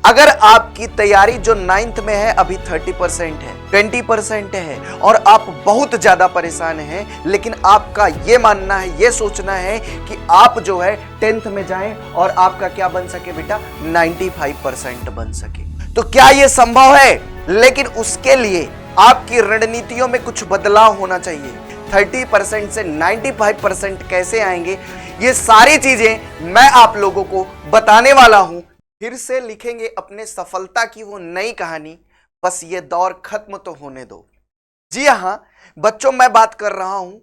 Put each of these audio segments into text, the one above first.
अगर आपकी तैयारी जो 9th में है अभी 30% है, 20% है और आप बहुत ज्यादा परेशान हैं, लेकिन आपका ये मानना है, ये सोचना है कि आप जो है 10th में जाएं और आपका क्या बन सके बेटा, 95% बन सके, तो क्या ये संभव है? लेकिन उसके लिए आपकी रणनीतियों में कुछ बदलाव होना चाहिए। 30% से 95% कैसे आएंगे, ये सारी चीजें मैं आप लोगों को बताने वाला हूं। फिर से लिखेंगे अपने सफलता की वो नई कहानी, बस ये दौर खत्म तो होने दो। जी हां बच्चों, मैं बात कर रहा हूं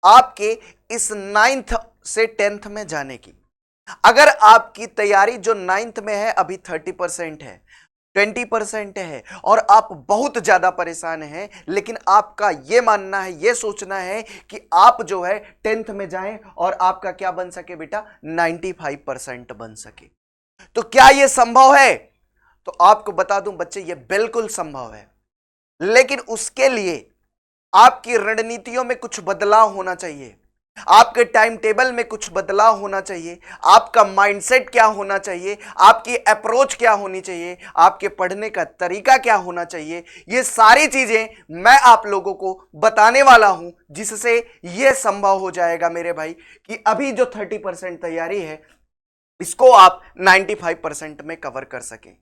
आपके इस 9th से 10th में जाने की। अगर आपकी तैयारी जो 9th में है अभी 30% है, 20% है और आप बहुत ज्यादा परेशान हैं, लेकिन आपका यह मानना है, यह सोचना है कि आप जो है 10th में जाएं और आपका क्या बन सके बेटा, 95% बन सके, तो क्या यह संभव है? तो आपको बता दूं बच्चे, यह बिल्कुल संभव है, लेकिन उसके लिए आपकी रणनीतियों में कुछ बदलाव होना चाहिए, आपके टाइम टेबल में कुछ बदलाव होना चाहिए, आपका माइंडसेट क्या होना चाहिए, आपकी अप्रोच क्या होनी चाहिए, आपके पढ़ने का तरीका क्या होना चाहिए। ये सारी चीजें मैं आप लोगों को बताने वाला हूं, जिससे यह संभव हो जाएगा मेरे भाई कि अभी जो 30% तैयारी है इसको आप 95% में कवर कर सकें।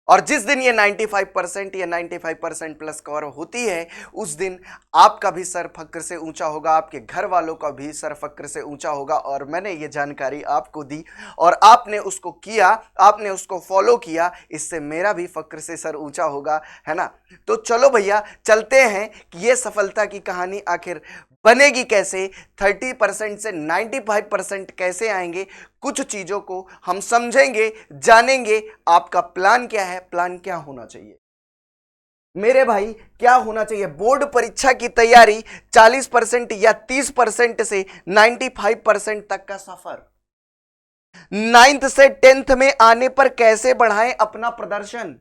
और जिस दिन ये 95% या 95% प्लस कवर होती है, उस दिन आपका भी सर फक्र से ऊंचा होगा, आपके घर वालों का भी सर फक्र से ऊंचा होगा। और मैंने ये जानकारी आपको दी और आपने उसको किया, आपने उसको फॉलो किया, इससे मेरा भी फक्र से सर ऊंचा होगा, है ना। तो चलो भैया चलते हैं कि ये सफलता की कहानी आखिर बनेगी कैसे, 30% से 95% कैसे आएंगे, कुछ चीजों को हम समझेंगे, जानेंगे। आपका प्लान क्या है, प्लान क्या होना चाहिए मेरे भाई, क्या होना चाहिए? बोर्ड परीक्षा की तैयारी 40% या 30% से 95% तक का सफर। 9th से 10th में आने पर कैसे बढ़ाएं अपना प्रदर्शन।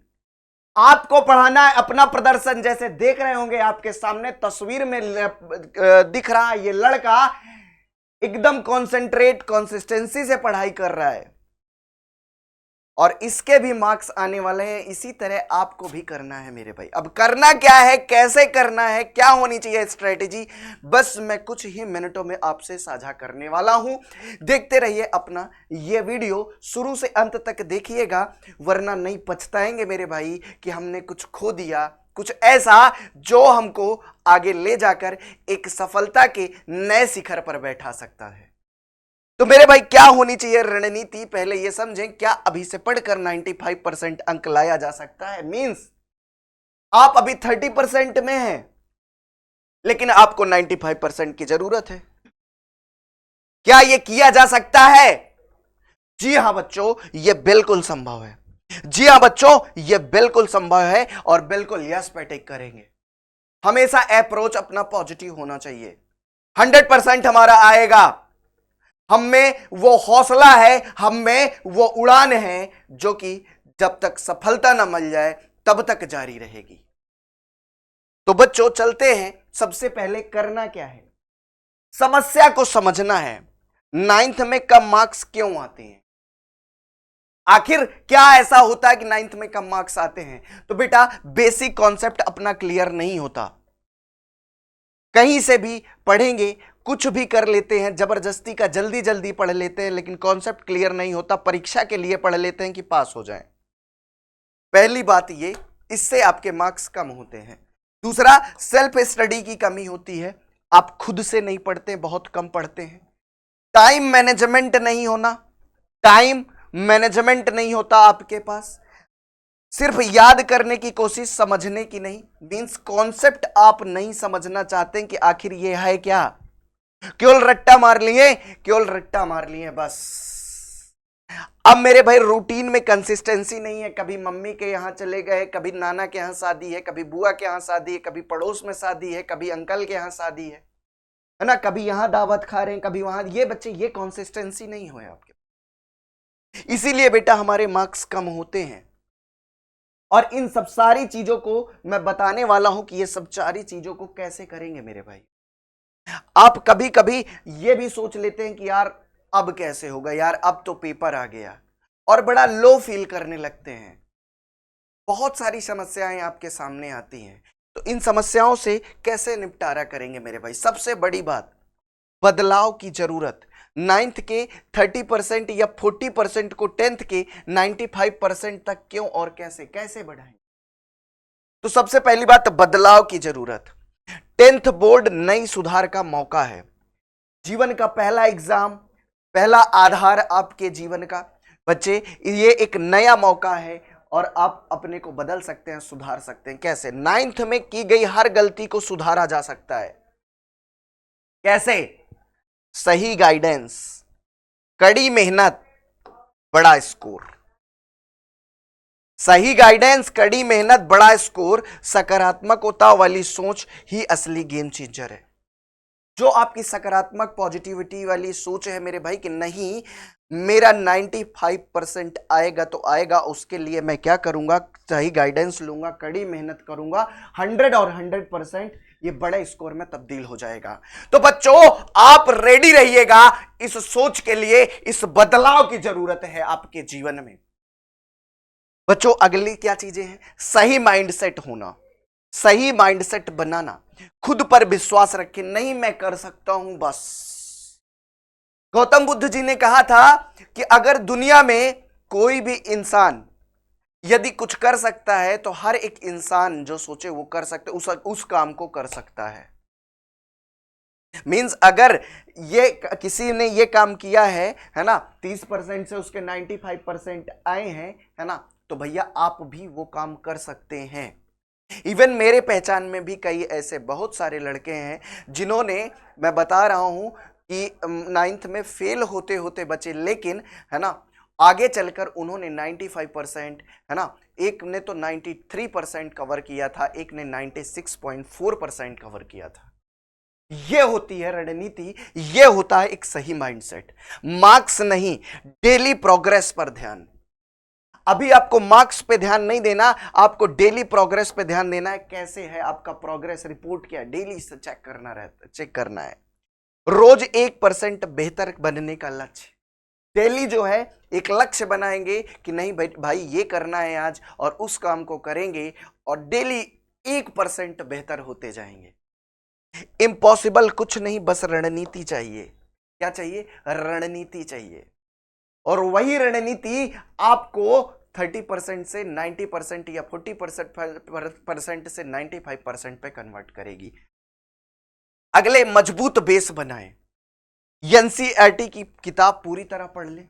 आपको पढ़ाना है अपना प्रदर्शन। जैसे देख रहे होंगे आपके सामने तस्वीर में दिख रहा है, ये लड़का एकदम कॉन्सेंट्रेट, कंसिस्टेंसी से पढ़ाई कर रहा है और इसके भी मार्क्स आने वाले हैं। इसी तरह आपको भी करना है मेरे भाई। अब करना क्या है, कैसे करना है, क्या होनी चाहिए स्ट्रेटेजी, बस मैं कुछ ही मिनटों में आपसे साझा करने वाला हूं। देखते रहिए अपना ये वीडियो, शुरू से अंत तक देखिएगा, वरना नहीं पछताएंगे मेरे भाई कि हमने कुछ खो दिया, कुछ ऐसा जो हमको आगे ले जाकर एक सफलता के नए शिखर पर बैठा सकता है। तो मेरे भाई क्या होनी चाहिए रणनीति, पहले यह समझें। क्या अभी से पढ़कर 95% अंक लाया जा सकता है? मींस आप अभी 30% में हैं, लेकिन आपको 95% की जरूरत है। क्या यह किया जा सकता है? जी हां बच्चों, यह बिल्कुल संभव है। जी हां बच्चों, यह बिल्कुल संभव है और बिल्कुल यस पे टिक करेंगे। हमेशा अप्रोच अपना पॉजिटिव होना चाहिए। 100% हमारा आएगा। हम में वो हौसला है, हम में वो उड़ान है, जो कि जब तक सफलता ना मिल जाए तब तक जारी रहेगी। तो बच्चों चलते हैं। सबसे पहले करना क्या है, समस्या को समझना है। 9th में कम मार्क्स क्यों आते हैं? आखिर क्या ऐसा होता है कि 9th में कम मार्क्स आते हैं? तो बेटा बेसिक कॉन्सेप्ट अपना क्लियर नहीं होता। कहीं से भी पढ़ेंगे, कुछ भी कर लेते हैं, जबरदस्ती का जल्दी जल्दी पढ़ लेते हैं, लेकिन कॉन्सेप्ट क्लियर नहीं होता। परीक्षा के लिए पढ़ लेते हैं कि पास हो जाएं। पहली बात ये, इससे आपके मार्क्स कम होते हैं। दूसरा, सेल्फ स्टडी की कमी होती है। आप खुद से नहीं पढ़ते, बहुत कम पढ़ते हैं। टाइम मैनेजमेंट नहीं होना, टाइम मैनेजमेंट नहीं होता आपके पास। सिर्फ याद करने की कोशिश, समझने की नहीं। मींस कॉन्सेप्ट आप नहीं समझना चाहते कि आखिर ये है क्या, केवल रट्टा मार लिए, केवल रट्टा मार लिए बस। अब मेरे भाई रूटीन में कंसिस्टेंसी नहीं है। कभी मम्मी के यहां चले गए, कभी नाना के यहां शादी है, कभी बुआ के यहां शादी है, कभी पड़ोस में शादी है, कभी अंकल के यहां शादी है ना, कभी यहां दावत खा रहे हैं, कभी वहां। ये बच्चे, ये कंसिस्टेंसी नहीं हुए आपके, इसीलिए बेटा हमारे मार्क्स कम होते हैं। और इन सब सारी चीजों को मैं बताने वाला हूं कि ये सब सारी चीजों को कैसे करेंगे मेरे भाई। आप कभी कभी ये भी सोच लेते हैं कि यार अब कैसे होगा, यार अब तो पेपर आ गया, और बड़ा लो फील करने लगते हैं। बहुत सारी समस्याएं आपके सामने आती हैं, तो इन समस्याओं से कैसे निपटारा करेंगे मेरे भाई? सबसे बड़ी बात, बदलाव की जरूरत। नाइन्थ के 30% या 40% को टेंथ के 95% तक क्यों और कैसे कैसे बढ़ाएं? तो सबसे पहली बात, बदलाव की जरूरत। टेंथ बोर्ड नई सुधार का मौका है, जीवन का पहला एग्जाम, पहला आधार आपके जीवन का। बच्चे, ये एक नया मौका है और आप अपने को बदल सकते हैं, सुधार सकते हैं। कैसे? नाइन्थ में की गई हर गलती को सुधारा जा सकता है। कैसे? सही गाइडेंस, कड़ी मेहनत, बड़ा स्कोर। सही गाइडेंस, कड़ी मेहनत, बड़ा स्कोर, सकारात्मकता वाली सोच ही असली गेम चेंजर है। जो आपकी सकारात्मक पॉजिटिविटी वाली सोच है मेरे भाई कि नहीं, मेरा 95% आएगा तो आएगा, उसके लिए मैं क्या करूंगा? सही गाइडेंस लूंगा, कड़ी मेहनत करूंगा, 100 और 100% ये बड़े स्कोर में तब्दील हो जाएगा। तो बच्चों, आप रेडी रहिएगा इस सोच के लिए। इस बदलाव की जरूरत है आपके जीवन में। बच्चों, अगली क्या चीजें हैं? सही माइंडसेट होना, सही माइंडसेट बनाना, खुद पर विश्वास रखें। नहीं, मैं कर सकता हूं बस। गौतम बुद्ध जी ने कहा था कि अगर दुनिया में कोई भी इंसान यदि कुछ कर सकता है तो हर एक इंसान जो सोचे वो कर सकते, उस काम को कर सकता है। मींस अगर ये किसी ने ये काम किया है ना, 30% से उसके 95% आए हैं, है ना, तो भैया आप भी वो काम कर सकते हैं। इवन मेरे पहचान में भी कई ऐसे बहुत सारे लड़के हैं जिन्होंने, मैं बता रहा हूं कि नाइन्थ में फेल होते होते बचे, लेकिन है ना आगे चलकर उन्होंने 95%, है ना, एक ने तो 93% कवर किया था, एक ने 96.4% कवर किया था। ये होती है रणनीति, ये होता है एक सही माइंडसेट। मार्क्स नहीं, डेली प्रोग्रेस पर ध्यान। अभी आपको मार्क्स पे ध्यान नहीं देना, आपको डेली प्रोग्रेस पे ध्यान देना है। कैसे है आपका प्रोग्रेस रिपोर्ट? क्या डेली से चेक करना रहता, चेक करना है। रोज 1% बेहतर बनने का लक्ष्य। डेली जो है एक लक्ष्य बनाएंगे कि नहीं भाई ये करना है आज, और उस काम को करेंगे और डेली 1% बेहतर होते जाएंगे। इम्पॉसिबल कुछ नहीं, बस रणनीति चाहिए। क्या चाहिए? रणनीति चाहिए। और वही रणनीति आपको 30% से 90% या 40% से 95% पे कन्वर्ट करेगी। अगले, मजबूत बेस बनाएं। एनसीईआरटी की किताब पूरी तरह पढ़ लें।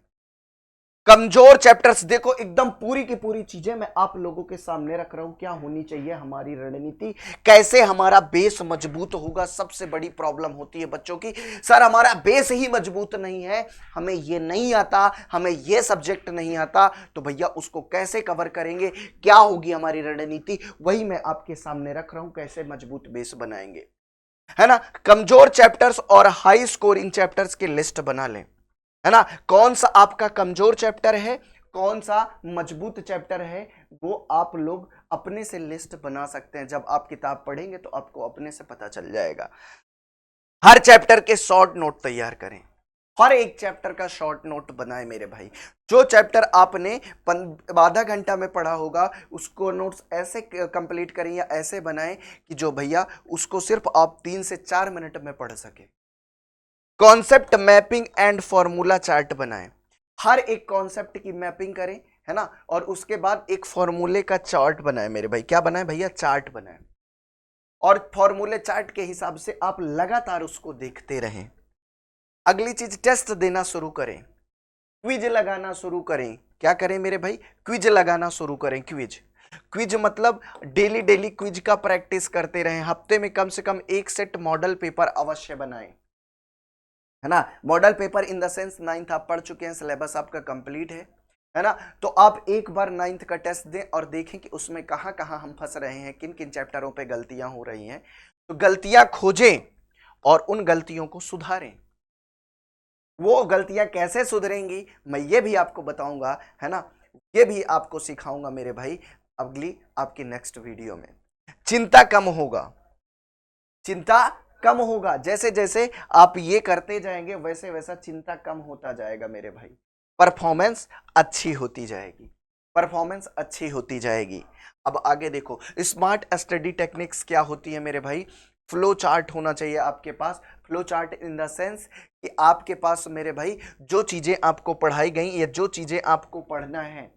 कमजोर चैप्टर्स देखो, एकदम पूरी की पूरी चीजें मैं आप लोगों के सामने रख रहा हूं। क्या होनी चाहिए हमारी रणनीति, कैसे हमारा बेस मजबूत होगा। सबसे बड़ी प्रॉब्लम होती है बच्चों की, सर हमारा बेस ही मजबूत नहीं है, हमें ये नहीं आता, हमें ये सब्जेक्ट नहीं आता, तो भैया उसको कैसे कवर करेंगे? क्या होगी हमारी रणनीति? वही मैं आपके सामने रख रहा हूं, कैसे मजबूत बेस बनाएंगे, है ना। कमजोर चैप्टर्स और हाई स्कोरिंग चैप्टर्स की लिस्ट बना लें, है ना। कौन सा आपका कमजोर चैप्टर है, कौन सा मजबूत चैप्टर है, वो आप लोग अपने से लिस्ट बना सकते हैं। जब आप किताब पढ़ेंगे तो आपको अपने से पता चल जाएगा। हर चैप्टर के शॉर्ट नोट तैयार करें, हर एक चैप्टर का शॉर्ट नोट बनाएं मेरे भाई। जो चैप्टर आपने आधा घंटा में पढ़ा होगा उसको नोट्स ऐसे कंप्लीट करें या ऐसे बनाएं कि जो भैया उसको सिर्फ आप 3 से 4 मिनट में पढ़ सके। Concept mapping and formula chart बनाएं, हर एक कॉन्सेप्ट की मैपिंग करें, है ना, और उसके बाद एक फॉर्मूले का चार्ट बनाएं मेरे भाई। क्या बनाएं भैया? चार्ट बनाएं, और फॉर्मूले चार्ट के हिसाब से आप लगातार उसको देखते रहें। अगली चीज, टेस्ट देना शुरू करें, क्विज लगाना शुरू करें। क्या करें मेरे भाई? क्विज लगाना शुरू करें। क्विज, क्विज मतलब डेली डेली क्विज का प्रैक्टिस करते रहें। हफ्ते में कम से कम एक सेट मॉडल पेपर अवश्य बनाएं, है ना। Model paper in the sense, 9th आप पढ़ चुके हैं, सिलेबस आपका कंप्लीट है ना, तो आप एक बार 9th का टेस्ट दें और देखें कि उसमें कहां कहां हम फंस रहे हैं, किन किन चैप्टरों पे गलतियां हो रही हैं। तो गलतियां खोजें और उन गलतियों को सुधारें। वो गलतियां कैसे सुधरेंगी मैं ये भी आपको बताऊंगा, है ना, ये भी आपको सिखाऊंगा मेरे भाई अगली आपकी नेक्स्ट वीडियो में। चिंता कम होगा, चिंता कम होगा, जैसे जैसे आप ये करते जाएंगे वैसे वैसा चिंता कम होता जाएगा मेरे भाई, परफॉर्मेंस अच्छी होती जाएगी। परफॉर्मेंस अच्छी होती जाएगी। अब आगे देखो, स्मार्ट स्टडी टेक्निक्स क्या होती है मेरे भाई? फ्लो चार्ट होना चाहिए आपके पास। Flow chart in the sense कि आपके पास मेरे भाई जो चीजें आपको पढ़ाई गई या जो चीजें आपको पढ़ना है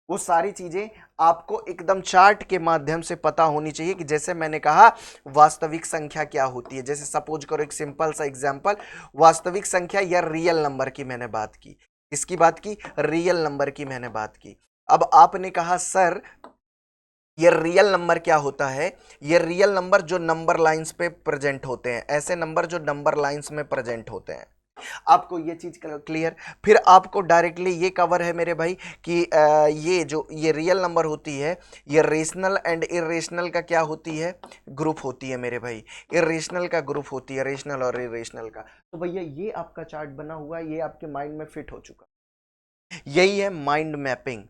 वो सारी चीजें आपको एकदम चार्ट के माध्यम से पता होनी चाहिए। कि जैसे मैंने कहा वास्तविक संख्या क्या होती है, जैसे सपोज करो एक सिंपल सा एग्जांपल, वास्तविक संख्या या रियल नंबर की मैंने बात की। किसकी बात की? रियल नंबर की मैंने बात की। अब आपने कहा सर ये रियल नंबर क्या होता है? ये रियल नंबर जो नंबर लाइंस पे प्रेजेंट होते हैं, ऐसे नंबर जो नंबर लाइंस में प्रेजेंट होते हैं। आपको ये चीज क्लियर? फिर आपको डायरेक्टली ये कवर है मेरे भाई कि ये जो ये रियल नंबर होती है ये रेशनल एंड इरेशनल का क्या होती है? ग्रुप होती है मेरे भाई। इरेशनल का ग्रुप होती है, रेशनल और इरेशनल का। तो भैया ये आपका चार्ट बना हुआ है, ये आपके माइंड में फिट हो चुका। यही है माइंड मैपिंग।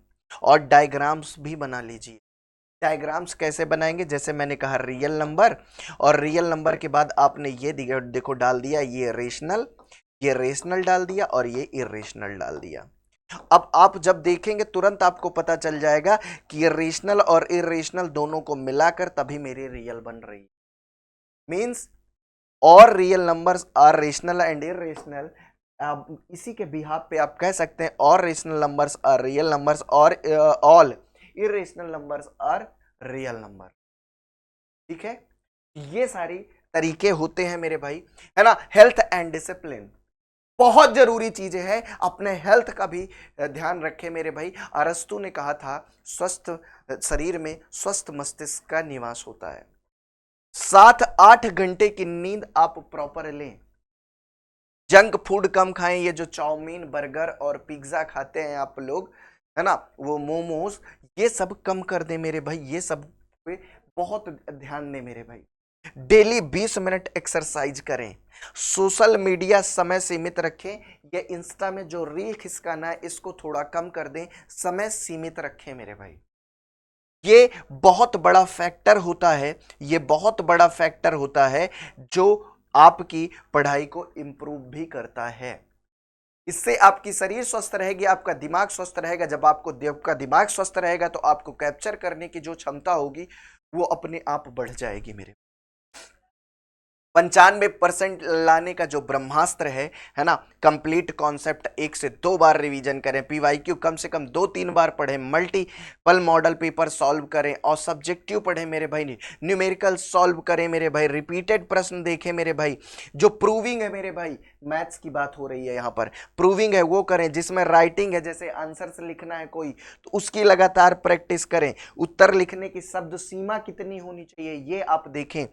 और डायग्राम्स भी बना लीजिए। डायग्राम्स कैसे बनाएंगे? जैसे मैंने कहा रियल नंबर, और रियल नंबर के बाद आपने ये देखो डाल दिया ये रेशनल डाल दिया और ये इरेशनल डाल दिया। अब आप जब देखेंगे तुरंत आपको पता चल जाएगा कि ये रेशनल और इरेशनल दोनों को मिलाकर तभी मेरी रियल बन रही है। मीन्स और real numbers are rational and irrational. अब इसी के बिहाफ पे आप कह सकते हैं और rational numbers are real numbers और all irrational numbers are real number. ठीक है, ये सारी तरीके होते हैं मेरे भाई, है ना। हेल्थ एंड डिसिप्लिन बहुत जरूरी चीजें हैं, अपने हेल्थ का भी ध्यान रखें मेरे भाई। अरस्तु ने कहा था स्वस्थ शरीर में स्वस्थ मस्तिष्क का निवास होता है। 7-8 घंटे की नींद आप प्रॉपर लें। जंक फूड कम खाएं, ये जो चाउमीन बर्गर और पिज्जा खाते हैं आप लोग, है ना, वो मोमोज, ये सब कम कर दें मेरे भाई। ये सब पे बहुत ध्यान दें मेरे भाई। डेली 20 मिनट एक्सरसाइज करें। सोशल मीडिया समय सीमित रखें। ये इंस्टा में जो रील खिसकाना है इसको थोड़ा कम कर दें, समय सीमित रखें मेरे भाई। ये बहुत बड़ा फैक्टर होता है, ये बहुत बड़ा फैक्टर होता है जो आपकी पढ़ाई को इंप्रूव भी करता है। इससे आपकी शरीर स्वस्थ रहेगी, आपका दिमाग स्वस्थ रहेगा। जब आपका दिमाग स्वस्थ रहेगा तो आपको कैप्चर करने की जो क्षमता होगी वो अपने आप बढ़ जाएगी मेरे। 95% लाने का जो ब्रह्मास्त्र है ना, कंप्लीट कॉन्सेप्ट 1 से 2 बार रिवीजन करें, पीवाईक्यू कम से कम 2-3 बार पढ़ें, मल्टीपल मॉडल पेपर सॉल्व करें और सब्जेक्टिव पढ़ें मेरे भाई, न्यूमेरिकल सॉल्व करें मेरे भाई, रिपीटेड प्रश्न देखें मेरे भाई। जो प्रूविंग है मेरे भाई, मैथ्स की बात हो रही है यहाँ पर, प्रूविंग है वो करें। जिसमें राइटिंग है, जैसे आंसर से लिखना है कोई, तो उसकी लगातार प्रैक्टिस करें। उत्तर लिखने की शब्द सीमा कितनी होनी चाहिए ये आप देखें।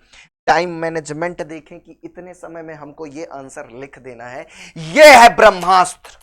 टाइम मैनेजमेंट देखें कि इतने समय में हमको ये आंसर लिख देना है। ये है ब्रह्मास्त्र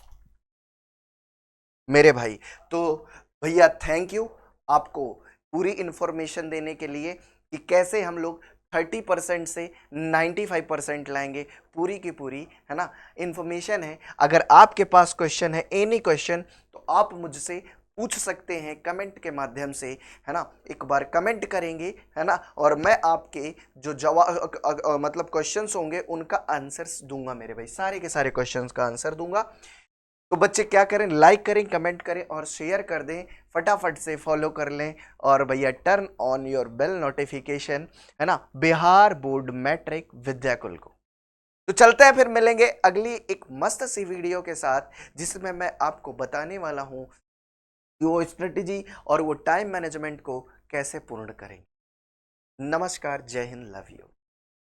मेरे भाई। तो भैया थैंक यू आपको पूरी इंफॉर्मेशन देने के लिए कि कैसे हम लोग 30% से 95% लाएंगे, पूरी की पूरी, है ना, इंफॉर्मेशन है। अगर आपके पास क्वेश्चन है, एनी क्वेश्चन, तो आप मुझसे पूछ सकते हैं कमेंट के माध्यम से, है ना। एक बार कमेंट करेंगे, है ना, और मैं आपके जो जवाब मतलब क्वेश्चंस होंगे उनका आंसर्स दूंगा मेरे भाई, सारे के सारे क्वेश्चंस का आंसर दूंगा। तो बच्चे क्या करें, लाइक करें, कमेंट करें और शेयर कर दें, फटाफट से फॉलो कर लें। और भैया turn on your bell notification, है ना, बिहार बोर्ड मैट्रिक विद्याकुल को। तो चलते हैं, फिर मिलेंगे अगली एक मस्त सी वीडियो के साथ, जिसमें मैं आपको बताने वाला हूं कि वो स्ट्रेटेजी और वो टाइम मैनेजमेंट को कैसे पूर्ण करेंगे। नमस्कार, जय हिंद, लव यू।